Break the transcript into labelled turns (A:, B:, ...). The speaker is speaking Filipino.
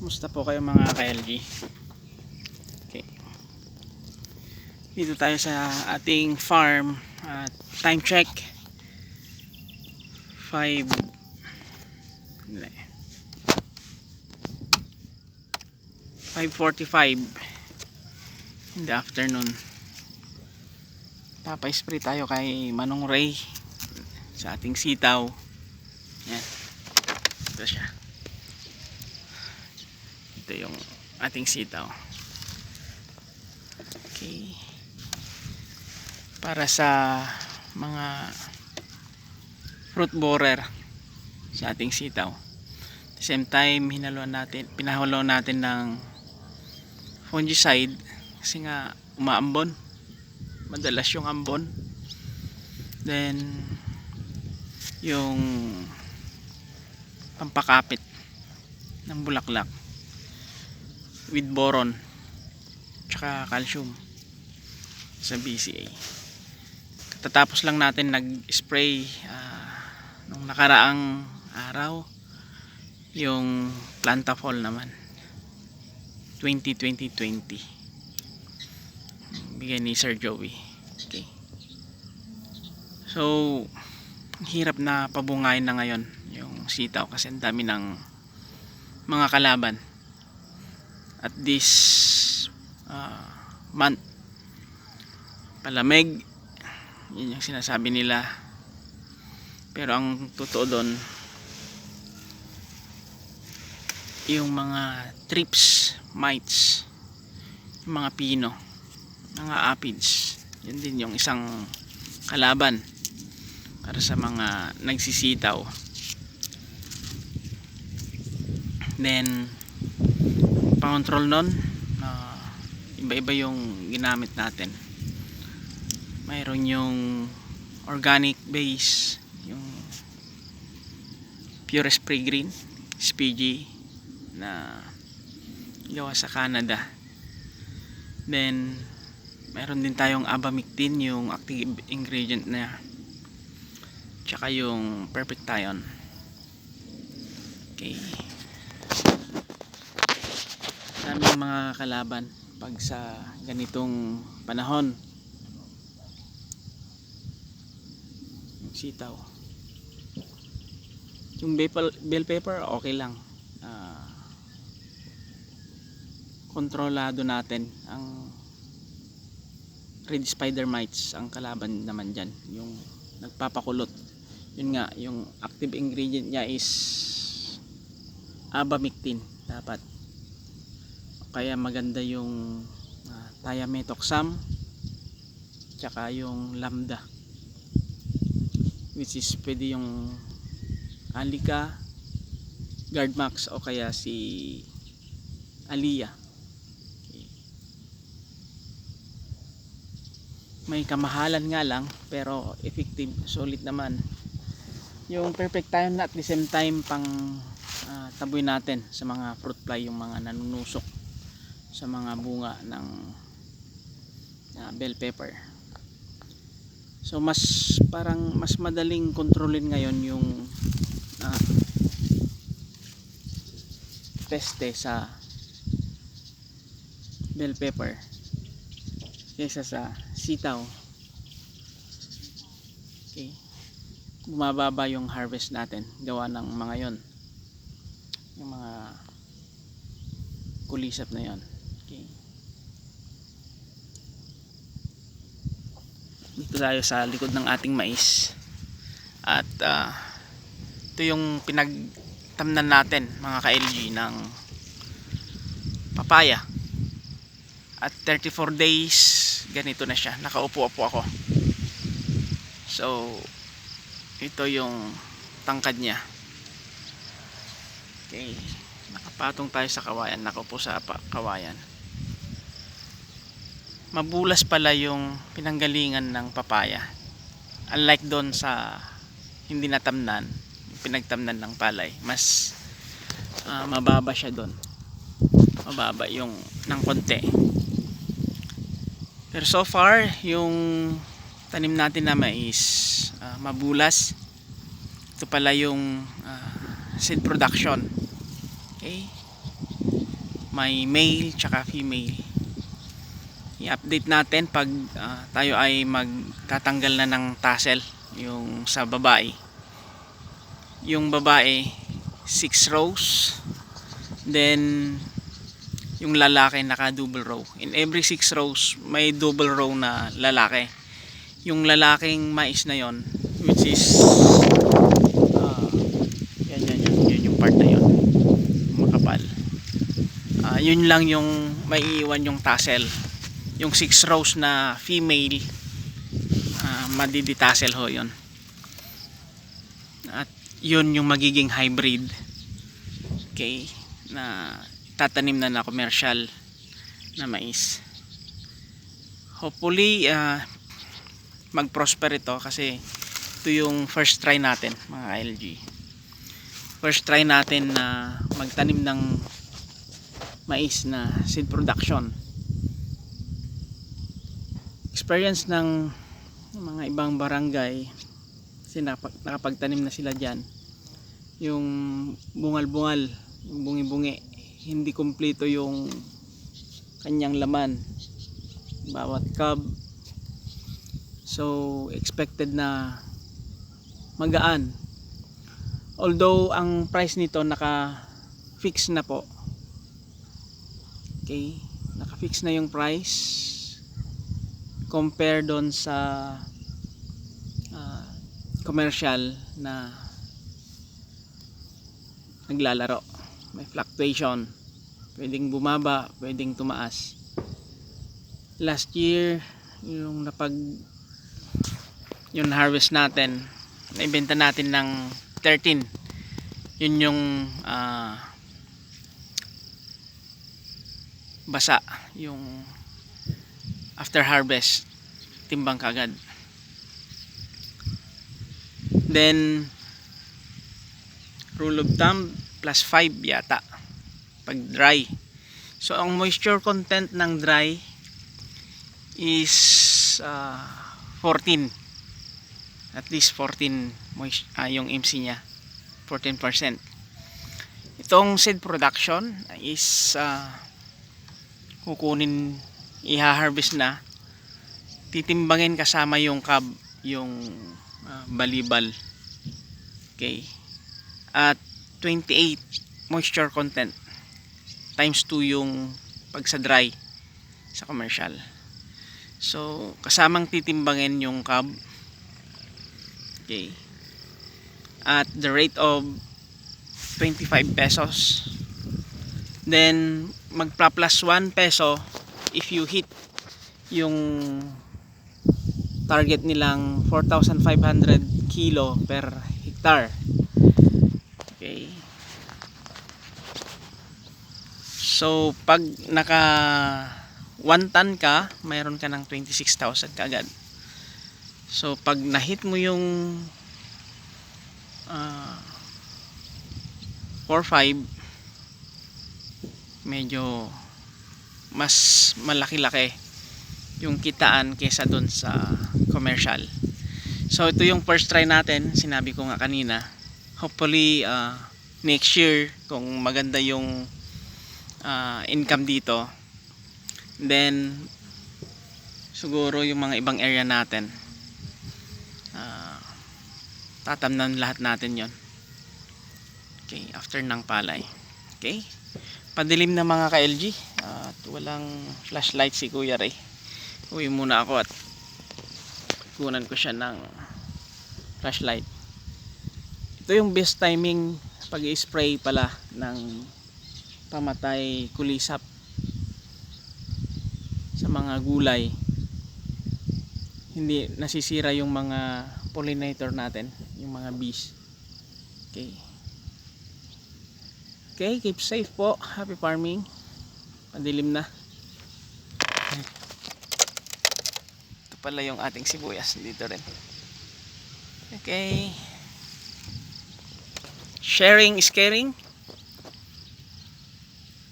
A: Musta po kayo mga ka-LG? Okay. Dito tayo sa ating farm at time check 5:45 in the afternoon. Papa-spray tayo kay Manong Ray sa ating sitaw. Yan. Ito siya. Ito yung ating sitaw. Okay. Para sa mga fruit borer sa ating sitaw. At the same time, pinahalo natin ng fungicide kasi nga umaambon. Madalas yung ambon. Then yung pampakapit ng bulaklak with boron tsaka calcium sa BCA. Tatapos lang natin nag-spray nung nakaraang araw yung Plantafol naman 2020 bigay ni Sir Joey. Okay. So hirap na pabungayin na ngayon yung sitaw kasi ang dami ng mga kalaban at this month. Palamig, yun yung sinasabi nila, pero ang totoo doon yung mga thrips, mites, yung mga pino, mga aphids, yun din yung isang kalaban para sa mga nagsisitaw. Then pang-control nun, iba-iba yung ginamit natin. Mayroon yung organic base, yung Pure Spray Green SPG na gawa sa Canada. Then mayroon din tayong Abamectin, yung active ingredient na, tsaka yung Perfection. Okay. Daming mga kalaban pag sa ganitong panahon. Yung sitaw, yung bell pepper okay lang, kontrolado natin. Ang red spider mites ang kalaban naman dyan, yung nagpapakulot. Yun nga, yung active ingredient niya is Abamectin dapat. Kaya maganda yung thiamethoxam tsaka yung lambda, which is pwede yung Alica, Guardmax o kaya si Alia. Okay. May kamahalan nga lang pero effective, solid naman yung Perfection. At the same time pang taboy natin sa mga fruit fly, yung mga nanunusok sa mga bunga ng bell pepper. So mas madaling kontrolin ngayon yung peste sa bell pepper kaysa sa sitaw. Okay. Bumababa yung harvest natin gawa ng mga yon, yung mga kulisap na yon. Okay. Dito tayo sa likod ng ating mais at ito yung pinagtamnan natin mga ka-LG ng papaya. At 34 days ganito na siya, nakaupo-upo ako. So ito yung tangkad niya. Okay, nakapatong tayo sa kawayan, nakaupo sa kawayan. Mabulas pala yung pinanggalingan ng papaya, unlike doon sa hindi natamnan, pinagtamnan ng palay. Mas mababa siya doon, mababa yung ng konti. Pero so far yung tanim natin na mais mabulas. Ito pala yung seed production. Okay, may male tsaka female. I-update natin pag tayo ay magtatanggal na ng tassel yung sa babae. Yung babae 6 rows, then yung lalaki naka double row. In every 6 rows may double row na lalaki. Yung lalaking mais na yon, which is yun yung part na yon, makapal. Yun lang yung maiiwan yung tassel. Yung 6 rows na female, madiditassel ho yun. At yun yung magiging hybrid, okay, na tatanim na commercial na mais. Hopefully mag-prosper ito, kasi ito yung first try natin mga LG. First try natin na magtanim ng mais na seed production. Experience ng mga ibang barangay, kasi nakapagtanim na sila dyan, yung bungal-bungal, yung bungi-bungi, hindi kumpleto yung kanyang laman bawat cob. So expected na magaan, although ang price nito naka fix na po. Okay, naka fix na yung price compare doon sa commercial na naglalaro. May fluctuation, pwedeng bumaba, pwedeng tumaas. Last year yung yung harvest natin, naibenta natin ng 13. Yun yung basa, yung after harvest timbang kagad. Then rule of thumb plus 5 yata pag dry. So ang moisture content ng dry is 14, at least 14 yung MC nya 14%. Itong seed production is kukunin, iha-harvest na, titimbangin kasama yung cob, yung balibal, okay, at 28 moisture content times 2 yung pag sa dry sa commercial. So kasamang titimbangin yung cob, okay, at the rate of 25 pesos. Then magpa-plus 1 peso if you hit yung target nilang 4,500 kilo per hectare. Okay, so pag naka 1 ton ka, mayroon ka ng 26,000 kaagad. So pag na-hit mo yung 4-5, medyo mas malaki-laki yung kitaan kesa dun sa commercial. So ito yung first try natin, sinabi ko nga kanina. Hopefully next year kung maganda yung income dito, then siguro yung mga ibang area natin tatamnan lahat natin yon. Okay, after ng palay. Okay, padilim na mga ka-LG at walang flashlight si Kuya Ray. Uwi muna ako at kunan ko siya ng flashlight. Ito yung best timing pag i-spray pala ng pamatay kulisap sa mga gulay, hindi nasisira yung mga pollinator natin, yung mga bees. Okay, okay, keep safe po, happy farming. Padilim na. Ito pala yung ating sibuyas dito rin. Okay, sharing is caring.